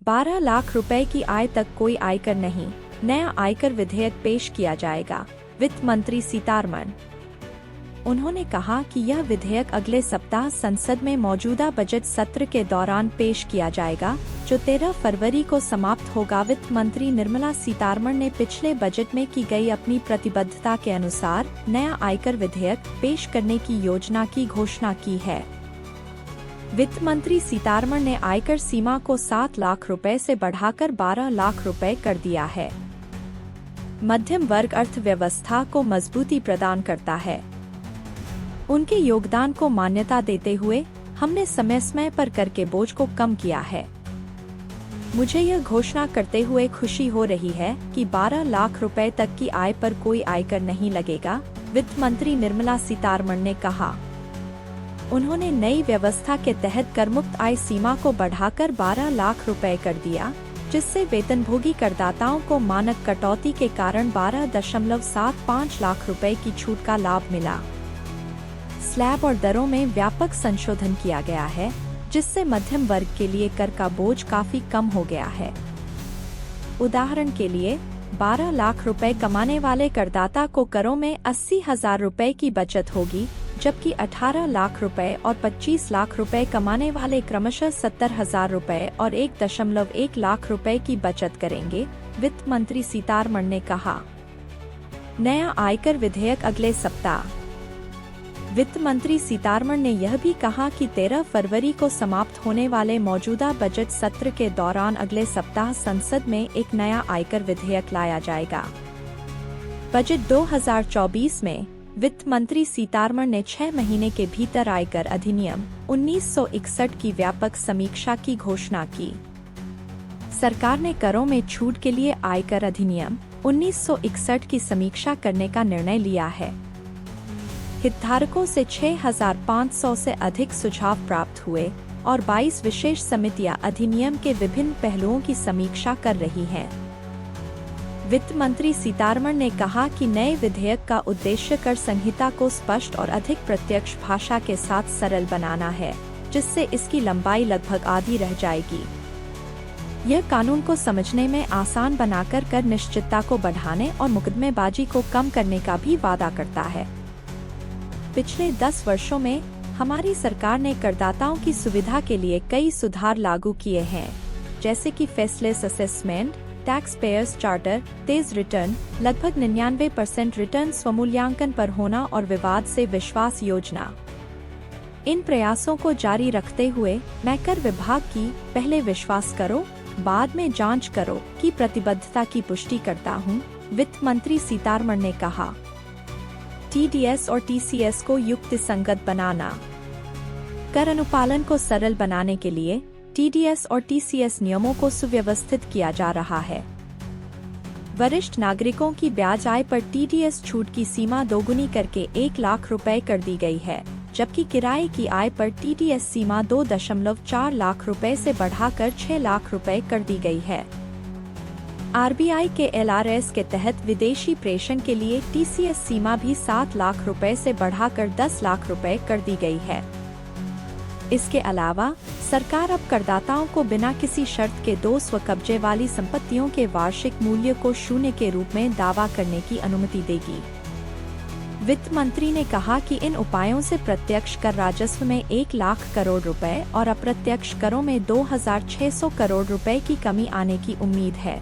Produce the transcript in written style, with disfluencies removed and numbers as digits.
12 लाख रुपए की आय तक कोई आयकर नहीं, नया आयकर विधेयक पेश किया जाएगा, वित्त मंत्री सीतारमण। उन्होंने कहा कि यह विधेयक अगले सप्ताह संसद में मौजूदा बजट सत्र के दौरान पेश किया जाएगा, जो 13 फरवरी को समाप्त होगा। वित्त मंत्री निर्मला सीतारमण ने पिछले बजट में की गई अपनी प्रतिबद्धता के अनुसार नया आयकर विधेयक पेश करने की योजना की घोषणा की है। वित्त मंत्री सीतारमण ने आयकर सीमा को 7 लाख रुपए से बढ़ाकर 12 लाख रुपए कर दिया है। मध्यम वर्ग अर्थव्यवस्था को मजबूती प्रदान करता है। उनके योगदान को मान्यता देते हुए हमने समय समय पर कर के बोझ को कम किया है। मुझे यह घोषणा करते हुए खुशी हो रही है कि 12 लाख रुपए तक की आय पर कोई आयकर नहीं लगेगा, वित्त मंत्री निर्मला सीतारमण ने कहा। उन्होंने नई व्यवस्था के तहत करमुक्त आय सीमा को बढ़ाकर 12 लाख रुपए कर दिया, जिससे वेतनभोगी करदाताओं को मानक कटौती के कारण 12.75 लाख रुपए की छूट का लाभ मिला। स्लैब और दरों में व्यापक संशोधन किया गया है, जिससे मध्यम वर्ग के लिए कर का बोझ काफी कम हो गया है। उदाहरण के लिए 12 लाख रुपए कमाने वाले करदाता को करों में 80,000 रुपए की बचत होगी, जबकि 18 लाख रुपए और 25 लाख रुपए कमाने वाले क्रमशः 70,000 रुपए और 1.1 लाख रुपए की बचत करेंगे, वित्त मंत्री सीतारमण ने कहा। नया आयकर विधेयक अगले सप्ताह। वित्त मंत्री सीतारमण ने यह भी कहा कि 13 फरवरी को समाप्त होने वाले मौजूदा बजट सत्र के दौरान अगले सप्ताह संसद में एक नया आयकर विधेयक लाया जाएगा। बजट 2024 में वित्त मंत्री सीतारमण ने 6 महीने के भीतर आयकर अधिनियम 1961 की व्यापक समीक्षा की घोषणा की। सरकार ने करों में छूट के लिए आयकर अधिनियम 1961 की समीक्षा करने का निर्णय लिया है। हितधारकों से 6,500 से अधिक सुझाव प्राप्त हुए और 22 विशेष समितियां अधिनियम के विभिन्न पहलुओं की समीक्षा कर रही हैं। वित्त मंत्री सीतारमण ने कहा कि नए विधेयक का उद्देश्य कर संहिता को स्पष्ट और अधिक प्रत्यक्ष भाषा के साथ सरल बनाना है, जिससे इसकी लंबाई लगभग आधी रह जाएगी। यह कानून को समझने में आसान बनाकर कर निश्चितता को बढ़ाने और मुकदमेबाजी को कम करने का भी वादा करता है। पिछले 10 वर्षों में हमारी सरकार ने करदाताओं की सुविधा के लिए कई सुधार लागू किए हैं, जैसे कि faceless assessment, tax payers charter, तेज रिटर्न, लगभग 99% रिटर्न स्वमूल्यांकन पर होना और विवाद से विश्वास योजना। इन प्रयासों को जारी रखते हुए मैं कर विभाग की पहले विश्वास करो बाद में जांच करो की प्रतिबद्धता की पुष्टि करता हूं, वित्त मंत्री सीतारमण ने कहा। TDS और TCS को युक्तिसंगत बनाना। कर अनुपालन को सरल बनाने के लिए TDS और TCS नियमों को सुव्यवस्थित किया जा रहा है। वरिष्ठ नागरिकों की ब्याज आय पर TDS छूट की सीमा दोगुनी करके 1 लाख रुपए कर दी गई है, जबकि किराए की आय पर TDS सीमा 2.4 लाख रुपए से बढ़ाकर 6 लाख रुपए कर दी गई है। RBI के LRS के तहत विदेशी प्रेषण के लिए TCS सीमा भी 7 लाख रुपए से बढ़ाकर 10 लाख रुपए कर दी गई है। इसके अलावा सरकार अब करदाताओं को बिना किसी शर्त के 2 स्वकब्जे वाली संपत्तियों के वार्षिक मूल्य को शून्य के रूप में दावा करने की अनुमति देगी। वित्त मंत्री ने कहा कि इन उपायों से प्रत्यक्ष कर राजस्व में 1 लाख करोड़ रुपए और अप्रत्यक्ष करों में 2,600 करोड़ रुपए की कमी आने की उम्मीद है।